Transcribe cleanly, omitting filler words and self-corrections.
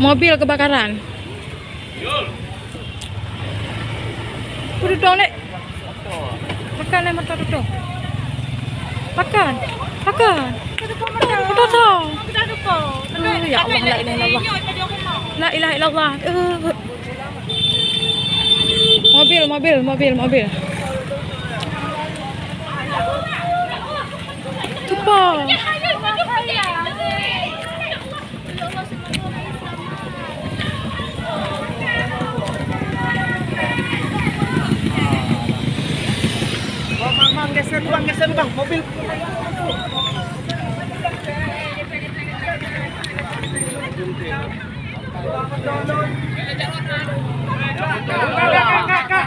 Mobil kebakaran. Udah dong, Nek. Makan, Nek, motor dong. Makan. Makan. Motor dong. Ya Allah, la ilaha illallah. La ilaha illallah. Mobil. Tumpah. Bang, geser bang, mobil. Kak.